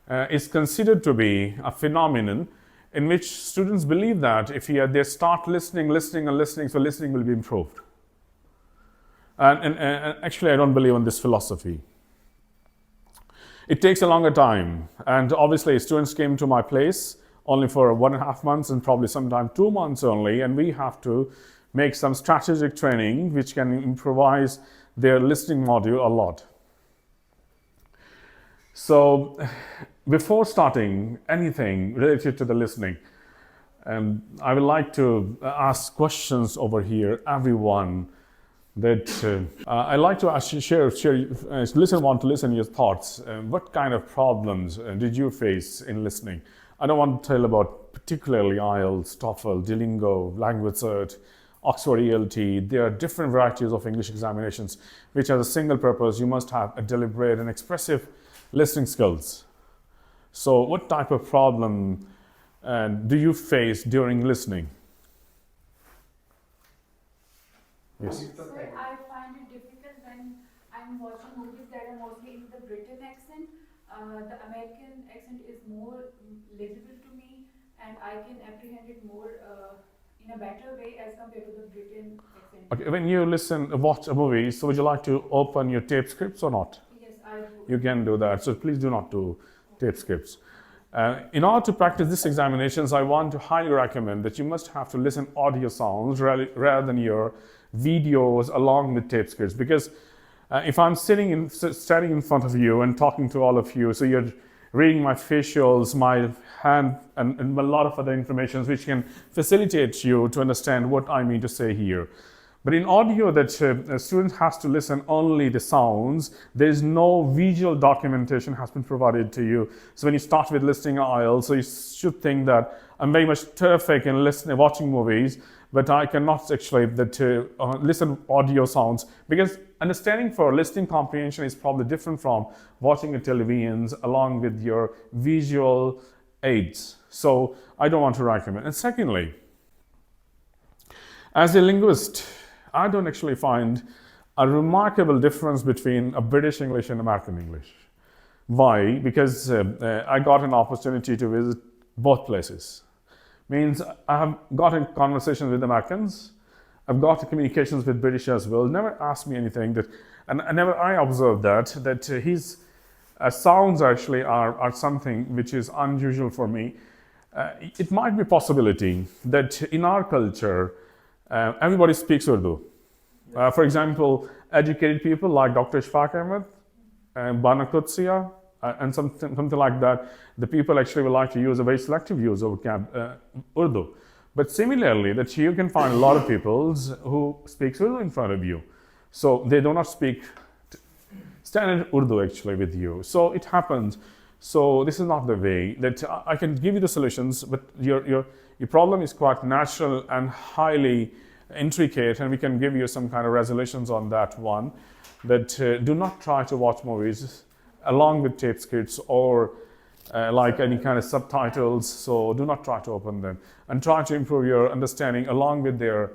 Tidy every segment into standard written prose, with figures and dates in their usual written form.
is considered to be a phenomenon in which students believe that if they start listening, so listening will be improved. And actually, I don't believe in this philosophy. It takes a longer time, and obviously students came to my place only for 1.5 months and probably sometime 2 months only, and we have to make some strategic training which can improvise their listening module a lot. So before starting anything related to the listening, I would like to ask questions over here, everyone. I'd like to ask you, share want to listen your thoughts. What kind of problems did you face in listening? I don't want to tell about particularly IELTS, TOEFL, Duolingo, Language Cert, Oxford ELT. There are different varieties of English examinations which have a single purpose. You must have a deliberate and expressive listening skills. So what type of problem do you face during listening? Yes. Sir, I find it difficult when I'm watching movies that are mostly in the British accent. The American accent is more legible to me, and I can apprehend it more in a better way as compared to the British accent. Okay, when you watch a movie, so would you like to open your tape scripts or not? Yes, I do. You can do that, so please do not do tape scripts. In order to practice these examinations, I want to highly recommend that you must have to listen audio sounds rather than your videos along with tape scripts, because if I'm standing in front of you and talking to all of you, so you're reading my facials, my hand, and a lot of other information which can facilitate you to understand what I mean to say here. But in audio, that a student has to listen only the sounds. There is no visual documentation has been provided to you. So when you start with listening IELTS, so you should think that I'm very much terrific in watching movies, but I cannot actually listen audio sounds, because understanding for listening comprehension is probably different from watching a television along with your visual aids. So I don't want to recommend. And secondly, as a linguist, I don't actually find a remarkable difference between a British English and American English. Why? Because I got an opportunity to visit both places. Means I have gotten conversations with Americans, I've got communications with British as well. Never asked me anything and I observed that his sounds actually are something which is unusual for me. It might be a possibility that in our culture, everybody speaks Urdu. For example, educated people like Dr. Ishfaq Ahmed, Bana Qudsiya, and something like that, the people actually would like to use a very selective use of Urdu. But similarly, that you can find a lot of people who speak Urdu in front of you. So they do not speak standard Urdu actually with you. So it happens. So this is not the way that I can give you the solutions, but your problem is quite natural and highly intricate, and we can give you some kind of resolutions on that one. That do not try to watch movies along with tape scripts or like any kind of subtitles. So do not try to open them, and try to improve your understanding along with their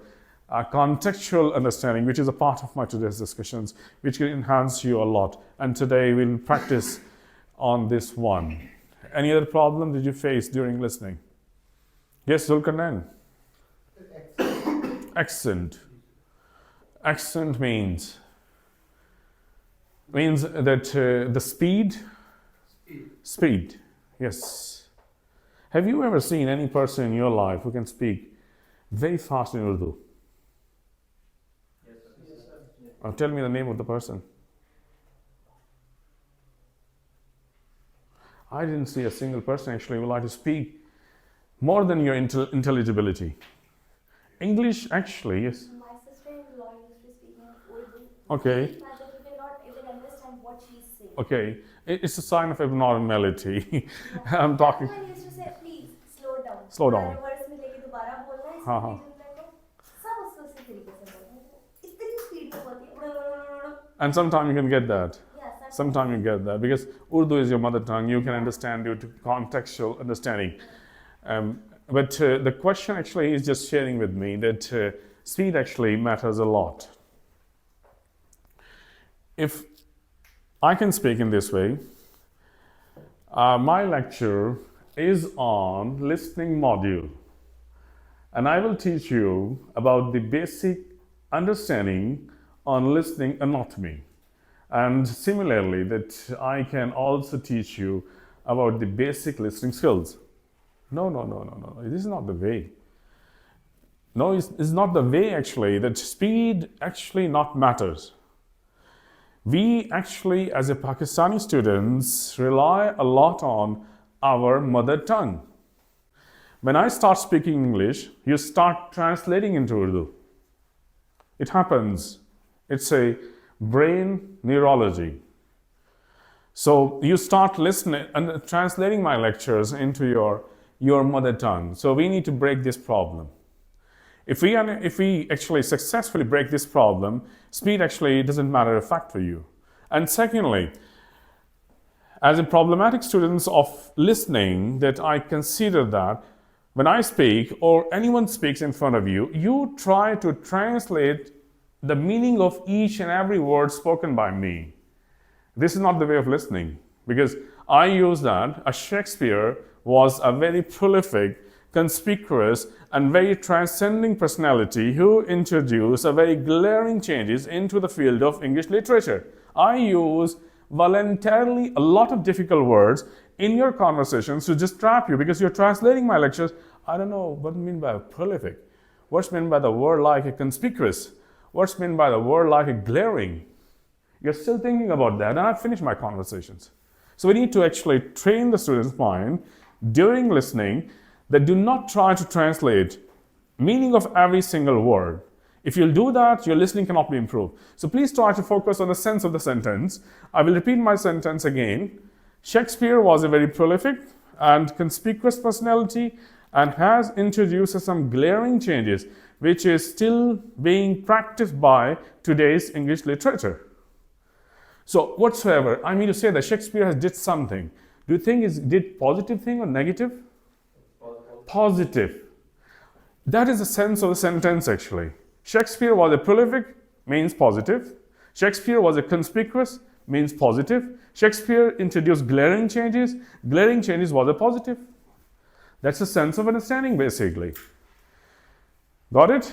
contextual understanding, which is a part of my today's discussions, which can enhance you a lot. And today we'll practice on this one. Any other problem did you face during listening? Yes, Zulkarnain? Accent. Accent means that the speed. Yes. Have you ever seen any person in your life who can speak very fast in Urdu? Yes, sir. Tell me the name of the person. I didn't see a single person actually who would like to speak more than your intelligibility. English actually, yes. My sister-in-law used to speak in Urdu. Okay. He cannot even understand what she's saying. Okay. It's a sign of abnormality. I'm talking. Everyone used to say, please, slow down. Slow down. Words में लेके दोबारा बोलना है, हाँ, हाँ. सब उसको उसी तरीके से बोलना है. इतनी speed में बोलती है. And sometimes you can get that. Yes, Sometimes you get that because Urdu is your mother tongue. You can understand due to contextual understanding. But the question actually is just sharing with me that speed actually matters a lot. If I can speak in this way, My lecture is on listening module, and I will teach you about the basic understanding on listening anatomy. And similarly, that I can also teach you about the basic listening skills. No. This is not the way. No, it's not the way actually. That speed actually not matters. We actually, as a Pakistani students, rely a lot on our mother tongue. When I start speaking English, you start translating into Urdu. It happens. It's a brain neurology. So you start listening and translating my lectures into your mother tongue. So we need to break this problem. If we actually successfully break this problem, speed actually doesn't matter a fact for you. And secondly, as a problematic students of listening, that I consider that when I speak or anyone speaks in front of you, you try to translate the meaning of each and every word spoken by me. This is not the way of listening, because I use that. A Shakespeare was a very prolific, conspicuous, and very transcending personality who introduced a very glaring changes into the field of English literature. I use voluntarily a lot of difficult words in your conversations to just trap you, because you're translating my lectures. I don't know what you mean by prolific. What's meant by the word like a conspicuous? What's meant by the word like a glaring? You're still thinking about that, and I've finished my conversations. So we need to actually train the student's mind during listening that do not try to translate meaning of every single word. If you'll do that, your listening cannot be improved. So please try to focus on the sense of the sentence. I will repeat my sentence again. Shakespeare was a very prolific and conspicuous personality and has introduced some glaring changes which is still being practiced by today's English literature. So whatsoever, I mean to say that Shakespeare has did something. Do you think he did positive thing or negative? Positive. That is the sense of the sentence actually. Shakespeare was a prolific, means positive. Shakespeare was a conspicuous, means positive. Shakespeare introduced glaring changes was a positive. That's the sense of understanding basically. Got it?